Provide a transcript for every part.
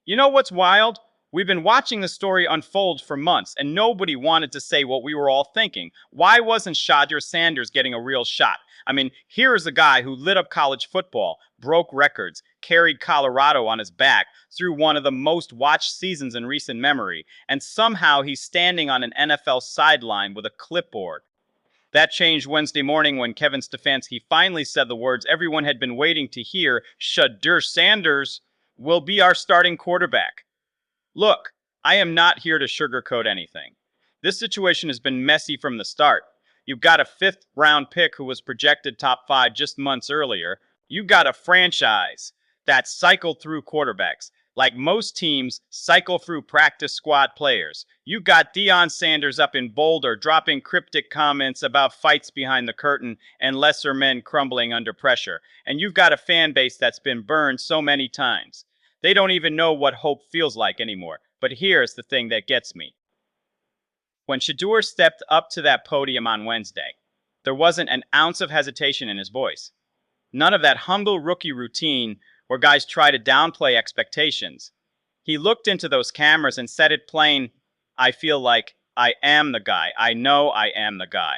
You know what's wild? We've been watching the story unfold for months, and nobody wanted to say what we were all thinking. Why wasn't Shedeur Sanders getting a real shot? I mean, here is a guy who lit up college football, broke records, carried Colorado on his back through one of the most watched seasons in recent memory, and somehow he's standing on an NFL sideline with a clipboard. That changed Wednesday morning when Kevin Stefanski finally said the words everyone had been waiting to hear: Shedeur Sanders will be our starting quarterback. Look, I am not here to sugarcoat anything. This situation has been messy from the start. You've got a fifth-round pick who was projected top 5 just months earlier. You've got a franchise that cycled through quarterbacks, like most teams cycle through practice squad players. You got Deion Sanders up in Boulder dropping cryptic comments about fights behind the curtain and lesser men crumbling under pressure. And you've got a fan base that's been burned so many times. They don't even know what hope feels like anymore. But here's the thing that gets me. When Shedeur stepped up to that podium on Wednesday, there wasn't an ounce of hesitation in his voice. None of that humble rookie routine where guys try to downplay expectations. He looked into those cameras and said it plain: I feel like I am the guy. I know I am the guy.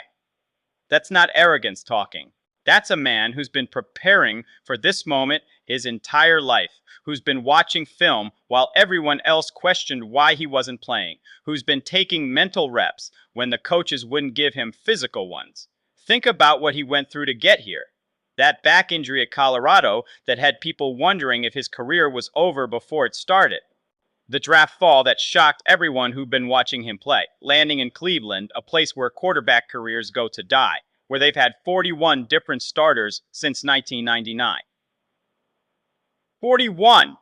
That's not arrogance talking. That's a man who's been preparing for this moment his entire life, who's been watching film while everyone else questioned why he wasn't playing, who's been taking mental reps when the coaches wouldn't give him physical ones. Think about what he went through to get here. That back injury at Colorado that had people wondering if his career was over before it started. The draft fall that shocked everyone who'd been watching him play, landing in Cleveland, a place where quarterback careers go to die, where they've had 41 different starters since 1999. 41!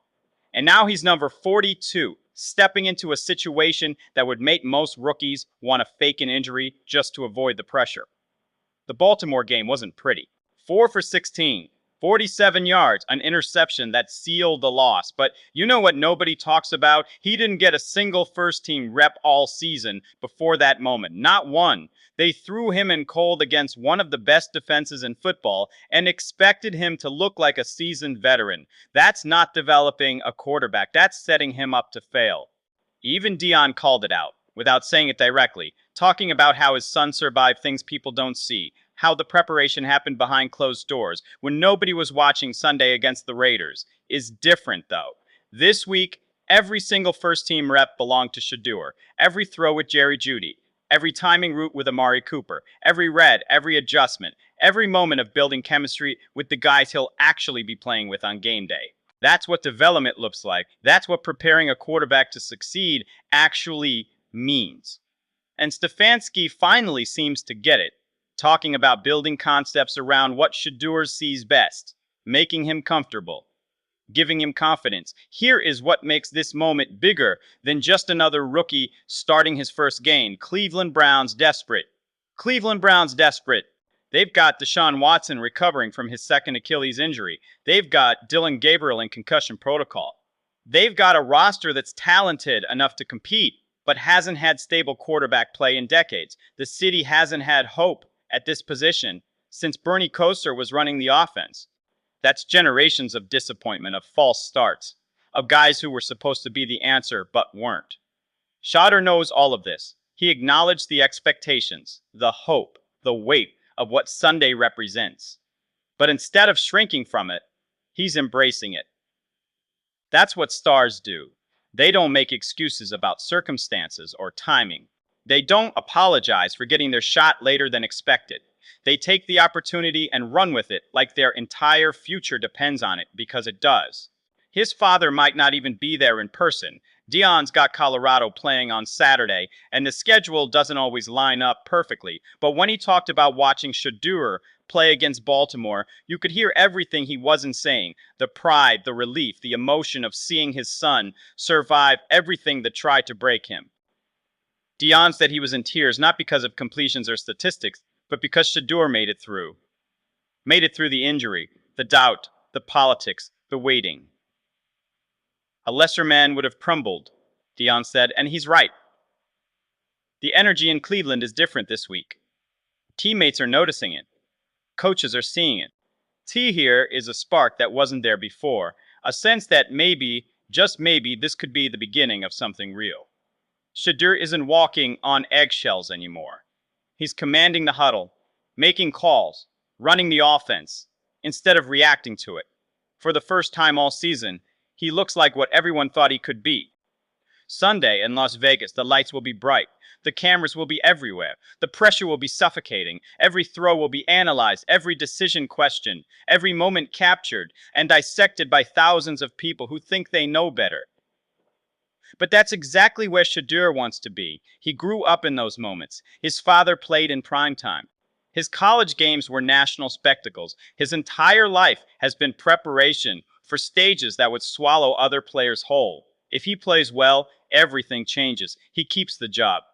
And now he's number 42, stepping into a situation that would make most rookies want to fake an injury just to avoid the pressure. The Baltimore game wasn't pretty. 4 for 16, 47 yards, an interception that sealed the loss. But you know what nobody talks about? He didn't get a single first-team rep all season before that moment. Not one. They threw him in cold against one of the best defenses in football and expected him to look like a seasoned veteran. That's not developing a quarterback. That's setting him up to fail. Even Deion called it out, without saying it directly, talking about how his son survived things people don't see, how the preparation happened behind closed doors when nobody was watching Sunday against the Raiders. Is different, though. This week, every single first-team rep belonged to Shedeur. Every throw with Jerry Jeudy. Every timing route with Amari Cooper. Every read, every adjustment. Every moment of building chemistry with the guys he'll actually be playing with on game day. That's what development looks like. That's what preparing a quarterback to succeed actually means. And Stefanski finally seems to get it, talking about building concepts around what Shedeur sees best, making him comfortable, giving him confidence. Here is what makes this moment bigger than just another rookie starting his first game. Cleveland Browns desperate. Cleveland Browns desperate. They've got Deshaun Watson recovering from his second Achilles injury. They've got Dylan Gabriel in concussion protocol. They've got a roster that's talented enough to compete, but hasn't had stable quarterback play in decades. The city hasn't had hope at this position since Bernie Kosar was running the offense. That's generations of disappointment, of false starts, of guys who were supposed to be the answer but weren't. Shedeur knows all of this. He acknowledged the expectations, the hope, the weight of what Sunday represents. But instead of shrinking from it, he's embracing it. That's what stars do. They don't make excuses about circumstances or timing. They don't apologize for getting their shot later than expected. They take the opportunity and run with it like their entire future depends on it, because it does. His father might not even be there in person. Deion's got Colorado playing on Saturday, and the schedule doesn't always line up perfectly. But when he talked about watching Shedeur play against Baltimore, you could hear everything he wasn't saying. The pride, the relief, the emotion of seeing his son survive everything that tried to break him. Deion said he was in tears, not because of completions or statistics, but because Shedeur made it through. Made it through the injury, the doubt, the politics, the waiting. A lesser man would have crumbled, Deion said, and he's right. The energy in Cleveland is different this week. Teammates are noticing it. Coaches are seeing it. T here is a spark that wasn't there before, a sense that maybe Just maybe this could be the beginning of something real. Shedeur isn't walking on eggshells anymore. He's commanding the huddle, making calls, running the offense, instead of reacting to it. For the first time all season, he looks like what everyone thought he could be. Sunday in Las Vegas, the lights will be bright. The cameras will be everywhere. The pressure will be suffocating. Every throw will be analyzed, every decision questioned, every moment captured and dissected by thousands of people who think they know better. But that's exactly where Shedeur wants to be. He grew up in those moments. His father played in primetime. His college games were national spectacles. His entire life has been preparation for stages that would swallow other players whole. If he plays well, everything changes. He keeps the job.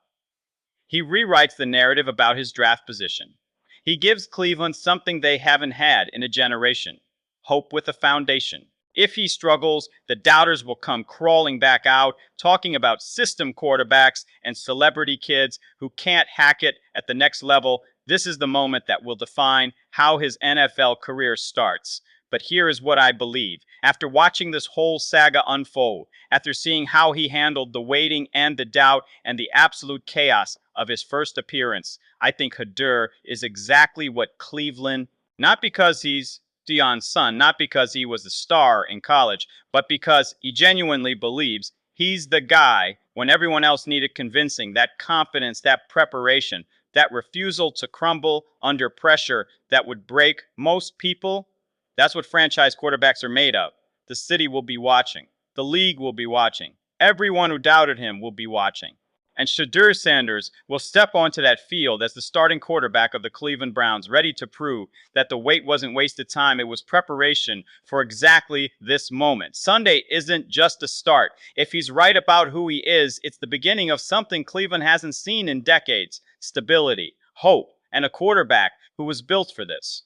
He rewrites the narrative about his draft position. He gives Cleveland something they haven't had in a generation: hope with a foundation. If he struggles, the doubters will come crawling back out, talking about system quarterbacks and celebrity kids who can't hack it at the next level. This is the moment that will define how his NFL career starts. But here is what I believe. After watching this whole saga unfold, after seeing how he handled the waiting and the doubt and the absolute chaos of his first appearance, I think Shedeur is exactly what Cleveland, not because he's Deion's son, not because he was a star in college, but because he genuinely believes he's the guy when everyone else needed convincing, that confidence, that preparation, that refusal to crumble under pressure that would break most people. That's what franchise quarterbacks are made of. The city will be watching. The league will be watching. Everyone who doubted him will be watching. And Shedeur Sanders will step onto that field as the starting quarterback of the Cleveland Browns, ready to prove that the wait wasn't wasted time. It was preparation for exactly this moment. Sunday isn't just a start. If he's right about who he is, it's the beginning of something Cleveland hasn't seen in decades: stability, hope, and a quarterback who was built for this.